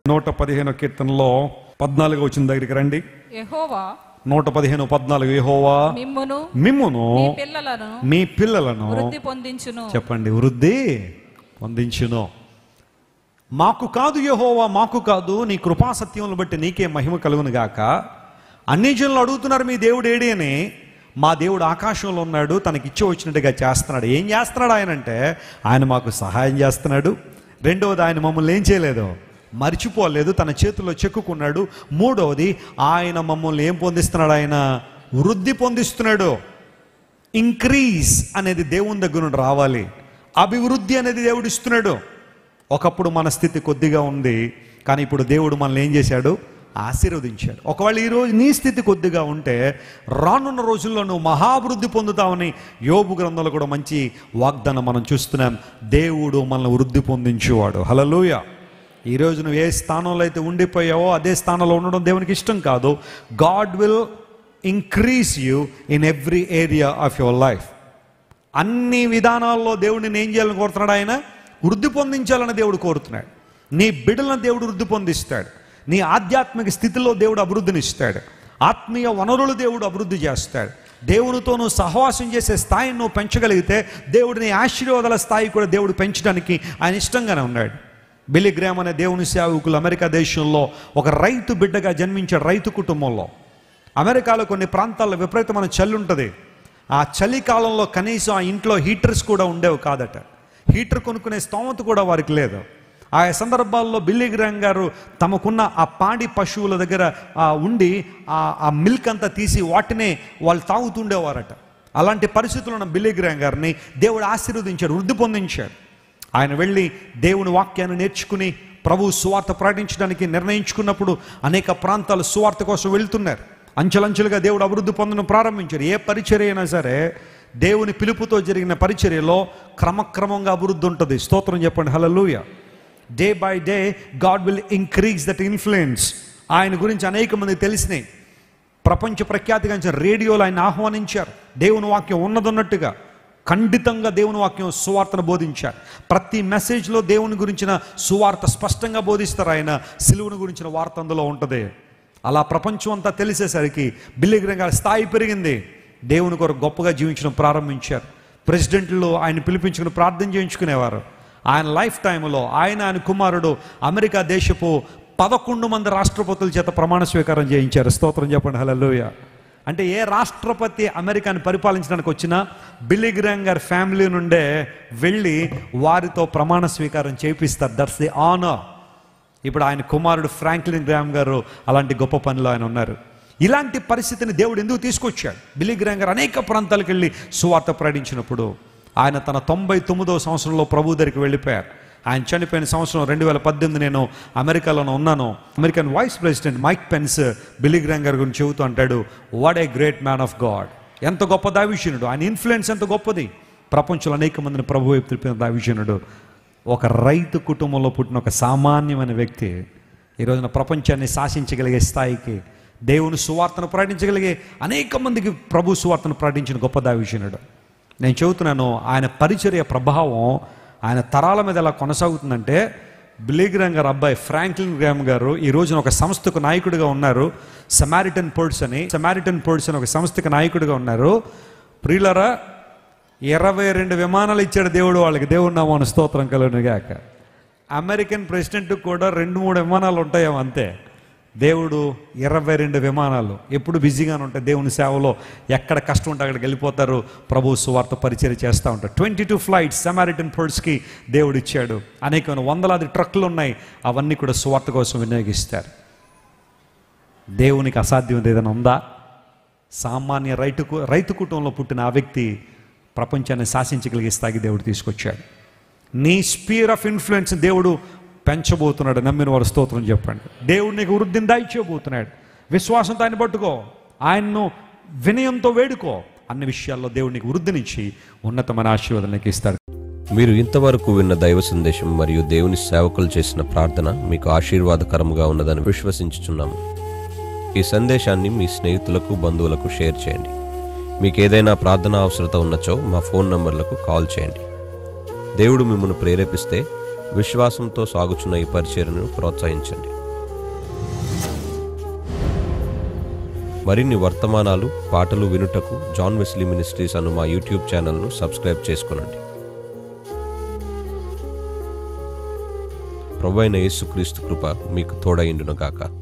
115 కీర్తనలో 14 వచ్చిన దగ్గరికి రండి. యెహోవా 115:14 యెహోవా మిమ్మును మీ పిల్లలను వృద్ధి పొందించును. చెప్పండి, వృద్ధి పొందించును. మాకు కాదు యెహోవా, మాకు కాదు, నీ కృపా సత్యములను బట్టి నీకే మహిమ కలుగును గాక. అన్ని జనులు అడుగుతున్నారు మీ దేవుడు ఏడి అని. మా దేవుడు ఆకాశంలో ఉన్నాడు, తనకి ఇచ్చి వచ్చినట్టుగా చేస్తున్నాడు. ఏం చేస్తున్నాడు ఆయన అంటే, ఆయన మాకు సహాయం చేస్తున్నాడు. రెండవది, ఆయన మమ్మల్ని ఏం చేయలేదు, మర్చిపోలేదు, తన చేతుల్లో చెక్కుకున్నాడు. మూడవది, ఆయన మమ్మల్ని ఏం పొందిస్తున్నాడు, ఆయన వృద్ధి పొందిస్తున్నాడు. ఇంక్రీజ్ అనేది దేవుని దగ్గర నుండి రావాలి. అభివృద్ధి అనేది దేవుడు ఇస్తున్నాడు. ఒకప్పుడు మన స్థితి కొద్దిగా ఉంది, కానీ ఇప్పుడు దేవుడు మనల్ని ఏం చేశాడు, ఆశీర్వదించాడు. ఒకవేళ ఈరోజు నీ స్థితి కొద్దిగా ఉంటే రానున్న రోజుల్లో నువ్వు మహాభివృద్ధి పొందుతావని యోబు గ్రంథంలో కూడా మంచి వాగ్దానం మనం చూస్తున్నాం. దేవుడు మనల్ని వృద్ధి పొందించేవాడు. హల్లెలూయా. ఈరోజు నువ్వు ఏ స్థానంలో అయితే ఉండిపోయావో అదే స్థానంలో ఉండడం దేవునికి ఇష్టం కాదు. God will increase you in every area of your life. అన్ని విధానాల్లో దేవుడిని ఏం చేయాలని కోరుతున్నాడు, ఆయన వృద్ధి పొందించాలని దేవుడు కోరుతున్నాడు. నీ బిడ్డలను దేవుడు వృద్ధి పొందిస్తాడు. నీ ఆధ్యాత్మిక స్థితిలో దేవుడు అభివృద్ధిని ఇస్తాడు. ఆత్మీయ వనరులు దేవుడు అభివృద్ధి చేస్తాడు. దేవునితో నువ్వు సహవాసం చేసే స్థాయిని నువ్వు పెంచగలిగితే దేవుడు నీ ఆశీర్వాదాల స్థాయి కూడా దేవుడు పెంచడానికి ఆయన ఇష్టంగానే ఉన్నాడు. బిల్లీ గ్రామ్ అనే దేవుని సేవకులు అమెరికా దేశంలో ఒక రైతు బిడ్డగా జన్మించాడు. రైతు కుటుంబంలో. అమెరికాలో కొన్ని ప్రాంతాల్లో విపరీతమైన చలి ఉంటుంది. ఆ చలికాలంలో కనీసం ఆ ఇంట్లో హీటర్స్ కూడా ఉండేవి కాదట. హీటర్ కొనుక్కునే స్తోమత కూడా వారికి లేదు. ఆయా సందర్భాల్లో బిల్లీ గ్రామ్ గారు తమకున్న ఆ పాడి పశువుల దగ్గర ఉండి ఆ మిల్క్ అంతా తీసి వాటినే వాళ్ళు తాగుతుండేవారట. అలాంటి పరిస్థితుల్లో ఉన్న బిల్లీ గ్రామ్ గారిని దేవుడు ఆశీర్వదించాడు, వృద్ధి పొందించాడు. ఆయన వెళ్ళి దేవుని వాక్యాన్ని నేర్చుకుని ప్రభు సువార్త ప్రకటించడానికి నిర్ణయించుకున్నప్పుడు అనేక ప్రాంతాలు సువార్త కోసం వెళ్తున్నారు. అంచెలంచెలుగా దేవుడు అభివృద్ధి పొందడం ప్రారంభించారు. ఏ పరిచర్య అయినా సరే దేవుని పిలుపుతో జరిగిన పరిచర్యలో క్రమక్రమంగా అభివృద్ధి ఉంటుంది. స్తోత్రం చెప్పండి, హల్లెలూయా. Day by day God will increase that influence. ఆయన గురించి అనేక మంది తెలిసినాయి. ప్రపంచ ప్రఖ్యాతిగా రేడియోలో ఆయన ఆహ్వానించారు. దేవుని వాక్యం ఉన్నదన్నట్టుగా ఖండితంగా దేవుని వాక్యం సువార్తను బోధించారు. ప్రతి మెసేజ్లో దేవుని గురించిన సువార్త స్పష్టంగా బోధిస్తారు. ఆయన సిలువను గురించిన వార్త అందులో ఉంటుంది. అలా ప్రపంచం అంతా తెలిసేసరికి బిల్లీ గ్రామ్ గారి స్థాయి పెరిగింది. దేవుని కొరకు గొప్పగా జీవించడం ప్రారంభించారు. ప్రెసిడెంట్లు ఆయన పిలిపించుకుని ప్రార్థన చేయించుకునేవారు. ఆయన లైఫ్ టైంలో ఆయన కుమారుడు అమెరికా దేశపు 11 మంది రాష్ట్రపతుల చేత ప్రమాణ స్వీకారం చేయించారు. స్తోత్రం చెప్పండి, హల్లెలూయా. అంటే ఏ రాష్ట్రపతి అమెరికాని పరిపాలించడానికి వచ్చినా బిల్లీ గ్రామ్ గారి ఫ్యామిలీ నుండే వెళ్ళి వారితో ప్రమాణ స్వీకారం చేయిస్తారు. That's the honour. ఇప్పుడు ఆయన కుమారుడు ఫ్రాంక్లిన్ గ్రామ్ గారు అలాంటి గొప్ప పనిలో ఆయన ఉన్నారు. ఇలాంటి పరిస్థితిని దేవుడు ఎందుకు తీసుకొచ్చాడు? బిల్లీ గ్రామ్ గారు అనేక ప్రాంతాలకు వెళ్ళి సువార్త ప్రకటించినప్పుడు ఆయన తన 99వ సంవత్సరంలో ప్రభు దగ్గరికి వెళ్ళిపోయారు. ఆయన చనిపోయిన సంవత్సరం 2018 నేను అమెరికాలోనే ఉన్నాను. American vice president Mike Pence Billy Graham గారి గురించి చెబుతూ అంటాడు, what a great man of God. ఎంత గొప్ప దైవజనుడు, ఆయన ఇన్ఫ్లుయెన్స్ ఎంత గొప్పది. ప్రపంచంలో అనేక మందిని ప్రభు వైపు తిప్పిన దైవజనుడు. ఒక రైతు కుటుంబంలో పుట్టిన ఒక సామాన్యమైన వ్యక్తి ఈరోజున ప్రపంచాన్ని శాసించగలిగే స్థాయికి, దేవుని సువార్తను ప్రకటించగలిగే అనేక మందికి ప్రభు సువార్తను ప్రకటించిన గొప్ప దైవజనుడు. నేను చెబుతున్నాను, ఆయన పరిచర్య ప్రభావం ఆయన తరాల మీద ఎలా కొనసాగుతుందంటే, బిల్లీ గ్రామ్ గారు అబ్బాయి ఫ్రాంక్లిన్ గ్రామ్ గారు ఈ రోజున ఒక సంస్థకు నాయకుడిగా ఉన్నారు. సమారిటన్ పర్డ్స్ అని ఒక సంస్థకు నాయకుడిగా ఉన్నారు. ప్రియులరా, 22 విమానాలు ఇచ్చాడు దేవుడు వాళ్ళకి. దేవుడు నామమున స్తోత్రం కలుగును గాక. అమెరికన్ ప్రెసిడెంట్ కూడా 2-3 విమానాలు ఉంటాయేమో అంతే. దేవుడు 22 విమానాలు ఎప్పుడు బిజీగానే ఉంటాయి. దేవుని సేవలో ఎక్కడ కష్టం ఉంటే అక్కడికి వెళ్ళిపోతారు. ప్రభు సువార్త పరిచర్య చేస్తూ ఉంటారు. 22 ఫ్లైట్స్ సమారిటన్ పర్డ్స్కి దేవుడు ఇచ్చాడు. అనేకమైన వందలాది ట్రక్కులు ఉన్నాయి. అవన్నీ కూడా సువార్త కోసం వినియోగిస్తారు. దేవునికి అసాధ్యం ఏదైనా ఉందా? సామాన్య రైతు కుటుంబంలో పుట్టిన ఆ వ్యక్తి ప్రపంచాన్ని శాసించగలిగే స్థాయికి దేవుడు తీసుకొచ్చాడు. నీ స్పియర్ ఆఫ్ ఇన్ఫ్లుయెన్స్ దేవుడు పెంచబోతున్నాడు. నమ్మిన వారు స్తోత్రం చెప్పండి. దేవుడు నీకు వృద్ధిని దాయిపోతున్నాడు. విశ్వాసంతో ఆయన పట్టుకో, ఆయన్ను వినయంతో వేడుకో. అన్ని విషయాల్లో దేవుడు నీకు వృద్ధినిచ్చి ఉన్నతమైన ఆశీర్వాదాలు నీకు ఇస్తాడు. మీరు ఇంతవరకు విన్న దైవ సందేశం మరియు దేవుని సేవకులు చేసిన ప్రార్థన మీకు ఆశీర్వాదకరముగా ఉన్నదని విశ్వసించుచున్నాము. ఈ సందేశాన్ని మీ స్నేహితులకు, బంధువులకు షేర్ చేయండి. మీకు ఏదైనా ప్రార్థన అవసరత ఉన్నచో మా ఫోన్ నంబర్లకు కాల్ చేయండి. దేవుడు మిమ్మల్ని ప్రేరేపిస్తే విశ్వాసంతో సాగుచున్న ఈ పరిచర్యను ప్రోత్సహించండి. మరిన్ని వర్తమానాలు, పాటలు వినుటకు జాన్ వెస్లీ మినిస్ట్రీస్ అను మా యూట్యూబ్ ఛానల్ను సబ్స్క్రైబ్ చేసుకొనండి. ప్రభువైన యేసుక్రీస్తు కృప మీకు తోడైండును గాక.